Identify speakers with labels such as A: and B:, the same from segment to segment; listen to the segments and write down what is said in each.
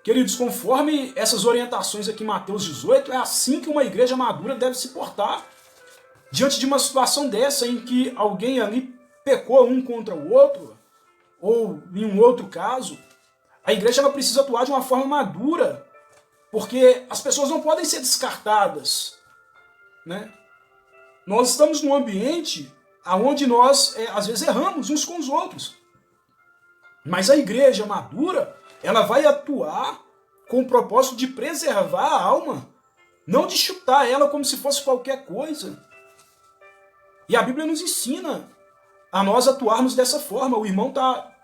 A: Queridos, conforme essas orientações aqui em Mateus 18, é assim que uma igreja madura deve se portar diante de uma situação dessa, em que alguém ali pecou um contra o outro, ou em um outro caso. A igreja ela precisa atuar de uma forma madura, porque as pessoas não podem ser descartadas, né? Nós estamos num ambiente onde nós, às vezes, erramos uns com os outros. Mas a igreja madura, ela vai atuar com o propósito de preservar a alma, não de chutar ela como se fosse qualquer coisa. E a Bíblia nos ensina a nós atuarmos dessa forma. O irmão está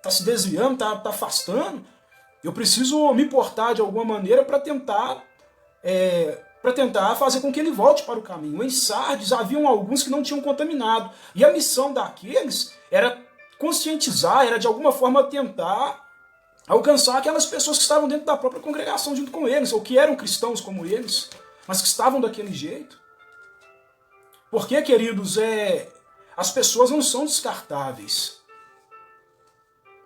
A: se desviando, está afastando. Eu preciso me portar de alguma maneira para tentar fazer com que ele volte para o caminho. Em Sardes haviam alguns que não tinham contaminado. E a missão daqueles era conscientizar, era de alguma forma tentar alcançar aquelas pessoas que estavam dentro da própria congregação junto com eles, ou que eram cristãos como eles, mas que estavam daquele jeito. Porque, queridos, as pessoas não são descartáveis.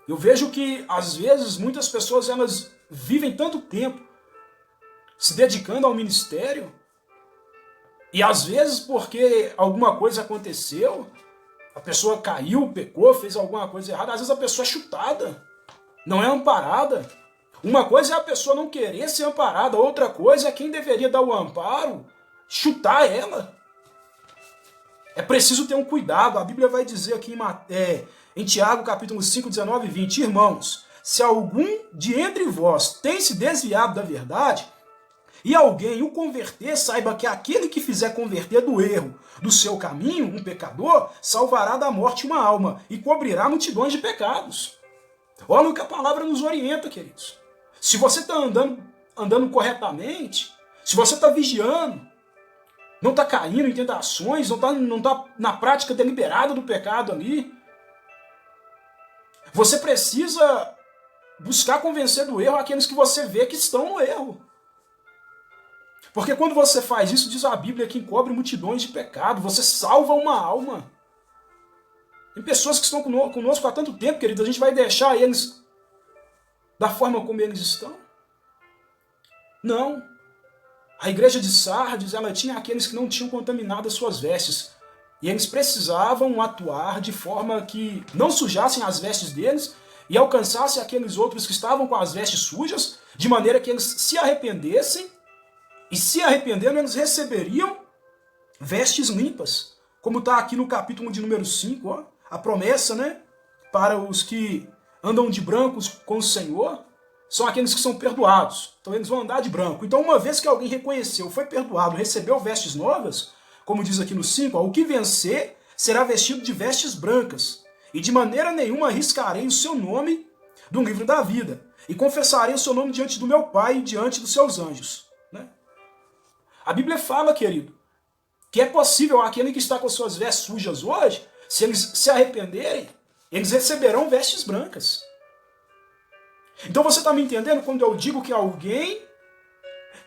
A: Eu vejo que, às vezes, muitas pessoas elas vivem tanto tempo se dedicando ao ministério, e às vezes porque alguma coisa aconteceu, a pessoa caiu, pecou, fez alguma coisa errada, às vezes a pessoa é chutada, não é amparada. Uma coisa é a pessoa não querer ser amparada, outra coisa é quem deveria dar o amparo chutar ela. É preciso ter um cuidado. A Bíblia vai dizer aqui em Tiago, capítulo 5, 19 e 20, irmãos, se algum de entre vós tem se desviado da verdade, e alguém o converter, saiba que aquele que fizer converter do erro do seu caminho, um pecador, salvará da morte uma alma e cobrirá multidões de pecados. Olha o que a palavra nos orienta, queridos. Se você está andando corretamente, se você está vigiando, não está caindo em tentações, não tá na prática deliberada do pecado ali, você precisa buscar convencer do erro aqueles que você vê que estão no erro. Porque quando você faz isso, diz a Bíblia que encobre multidões de pecado, você salva uma alma. Tem pessoas que estão conosco há tanto tempo, querido, a gente vai deixar eles da forma como eles estão? Não. A igreja de Sardes, ela tinha aqueles que não tinham contaminado as suas vestes. E eles precisavam atuar de forma que não sujassem as vestes deles e alcançassem aqueles outros que estavam com as vestes sujas, de maneira que eles se arrependessem, e se arrependendo, eles receberiam vestes limpas. Como está aqui no capítulo de número 5, ó, a promessa, né, para os que andam de brancos com o Senhor, são aqueles que são perdoados. Então eles vão andar de branco. Então uma vez que alguém reconheceu, foi perdoado, recebeu vestes novas, como diz aqui no 5, ó, o que vencer será vestido de vestes brancas, e de maneira nenhuma arriscarei o seu nome do livro da vida, e confessarei o seu nome diante do meu Pai e diante dos seus anjos. Né? A Bíblia fala, querido, que é possível aquele que está com suas vestes sujas hoje, se eles se arrependerem, eles receberão vestes brancas. Então você está me entendendo quando eu digo que alguém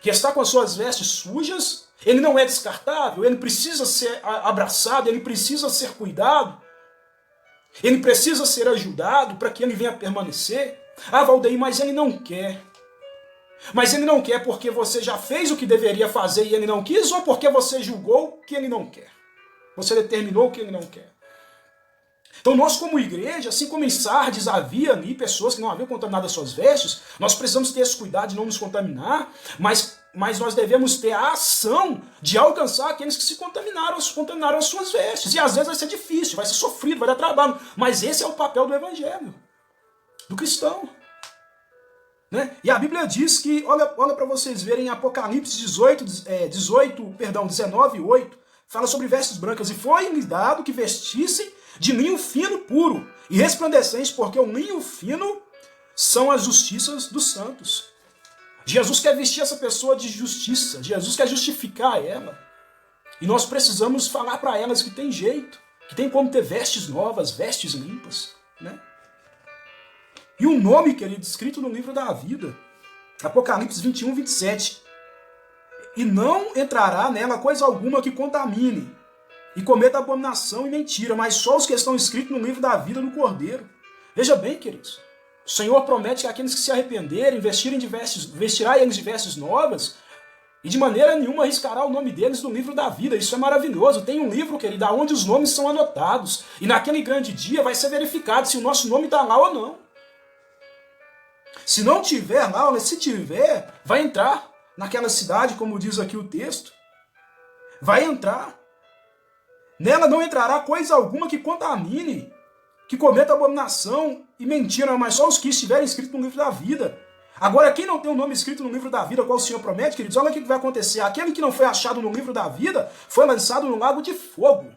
A: que está com as suas vestes sujas, ele não é descartável, ele precisa ser abraçado, ele precisa ser cuidado, ele precisa ser ajudado para que ele venha permanecer. Ah, Valdeir, mas ele não quer. Mas ele não quer porque você já fez o que deveria fazer e ele não quis, ou porque você julgou que ele não quer? Você determinou que ele não quer. Então nós como igreja, assim como em Sardes havia ali pessoas que não haviam contaminado as suas vestes, nós precisamos ter esse cuidado de não nos contaminar, mas nós devemos ter a ação de alcançar aqueles que se contaminaram as suas vestes. E às vezes vai ser difícil, vai ser sofrido, vai dar trabalho, mas esse é o papel do evangelho, do cristão. Né? E a Bíblia diz que, olha para vocês verem, em Apocalipse 19, 8, fala sobre vestes brancas. E foi-lhe dado que vestissem de linho fino puro e resplandecente, porque o linho fino são as justiças dos santos. Jesus quer vestir essa pessoa de justiça, Jesus quer justificar ela. E nós precisamos falar para elas que tem jeito, que tem como ter vestes novas, vestes limpas, né? E o nome, querido, escrito no livro da vida, Apocalipse 21, 27. E não entrará nela coisa alguma que contamine, e cometa abominação e mentira, mas só os que estão escritos no livro da vida do Cordeiro. Veja bem, queridos, O Senhor promete que aqueles que se arrependerem, vestirá eles de vestes novas, e de maneira nenhuma arriscará o nome deles no livro da vida. Isso é maravilhoso. Tem um livro, querido, onde os nomes são anotados. E naquele grande dia vai ser verificado se o nosso nome está lá ou não. Se não tiver lá, se tiver, vai entrar naquela cidade, como diz aqui o texto. Vai entrar. Nela não entrará coisa alguma que contamine, que cometa abominação e mentira, mas só os que estiverem escritos no livro da vida. Agora, quem não tem o nome escrito no livro da vida, qual o Senhor promete, queridos, olha o que vai acontecer. Aquele que não foi achado no livro da vida foi lançado no lago de fogo.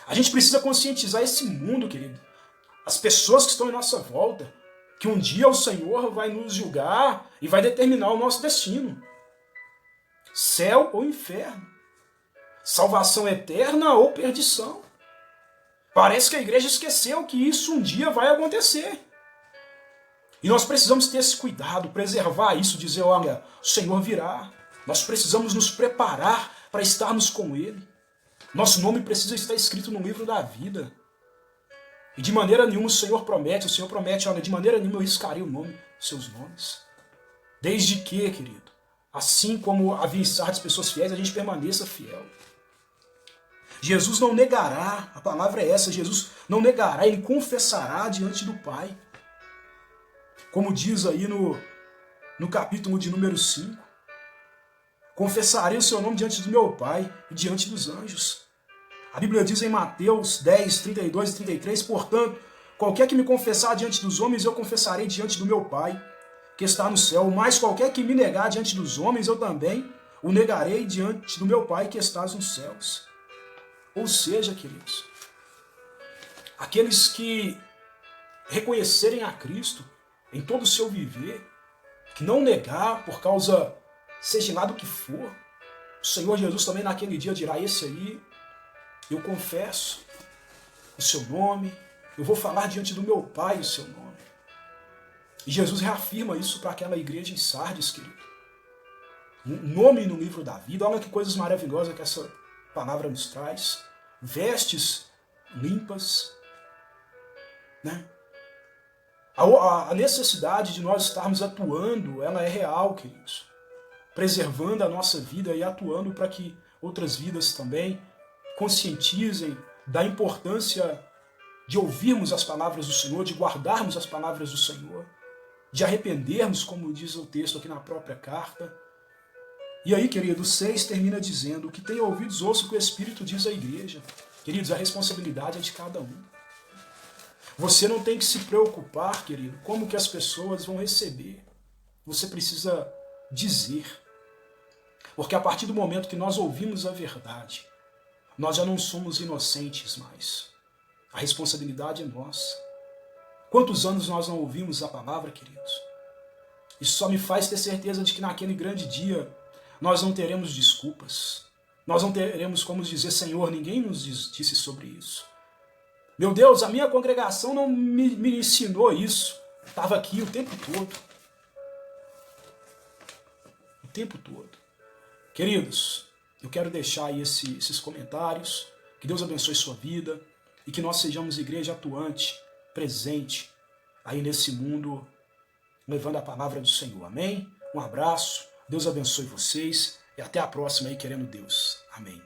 A: A gente precisa conscientizar esse mundo, querido. As pessoas que estão em nossa volta, que um dia o Senhor vai nos julgar e vai determinar o nosso destino. Céu ou inferno. Salvação eterna ou perdição. Parece que a igreja esqueceu que isso um dia vai acontecer. E nós precisamos ter esse cuidado, preservar isso, dizer, olha, o Senhor virá. Nós precisamos nos preparar para estarmos com Ele. Nosso nome precisa estar escrito no livro da vida. E de maneira nenhuma o Senhor promete, olha, de maneira nenhuma eu riscarei o nome, seus nomes. Desde que, querido, assim como havia em Sardes pessoas fiéis, a gente permaneça fiel. Jesus não negará, a palavra é essa, Jesus não negará, Ele confessará diante do Pai. Como diz aí no capítulo de número 5. Confessarei o seu nome diante do meu Pai e diante dos anjos. A Bíblia diz em Mateus 10, 32 e 33, portanto, qualquer que me confessar diante dos homens, eu confessarei diante do meu Pai, que está no céu. Mas qualquer que me negar diante dos homens, eu também o negarei diante do meu Pai, que está nos céus. Ou seja, queridos, aqueles que reconhecerem a Cristo em todo o seu viver, que não negar por causa, seja lá do que for, o Senhor Jesus também naquele dia dirá, esse aí, eu confesso o seu nome, eu vou falar diante do meu Pai o seu nome. E Jesus reafirma isso para aquela igreja em Sardes, querido. Um nome no livro da vida, olha que coisas maravilhosas que essa palavra nos traz. Vestes limpas, né? A necessidade de nós estarmos atuando, ela é real, queridos. Preservando a nossa vida e atuando para que outras vidas também conscientizem da importância de ouvirmos as palavras do Senhor, de guardarmos as palavras do Senhor, de arrependermos, como diz o texto aqui na própria carta. E aí, querido, 6 termina dizendo, o que tem ouvidos ouça o que o Espírito diz à igreja. Queridos, a responsabilidade é de cada um. Você não tem que se preocupar, querido, como que as pessoas vão receber. Você precisa dizer. Porque a partir do momento que nós ouvimos a verdade, nós já não somos inocentes mais. A responsabilidade é nossa. Quantos anos nós não ouvimos a palavra, queridos? Isso só me faz ter certeza de que naquele grande dia nós não teremos desculpas. Nós não teremos como dizer, Senhor, ninguém nos disse sobre isso. Meu Deus, a minha congregação não me ensinou isso. Estava aqui o tempo todo. O tempo todo. Queridos, eu quero deixar aí esses comentários. Que Deus abençoe sua vida e que nós sejamos igreja atuante, presente aí nesse mundo, levando a palavra do Senhor. Amém? Um abraço, Deus abençoe vocês e até a próxima aí, querendo Deus. Amém.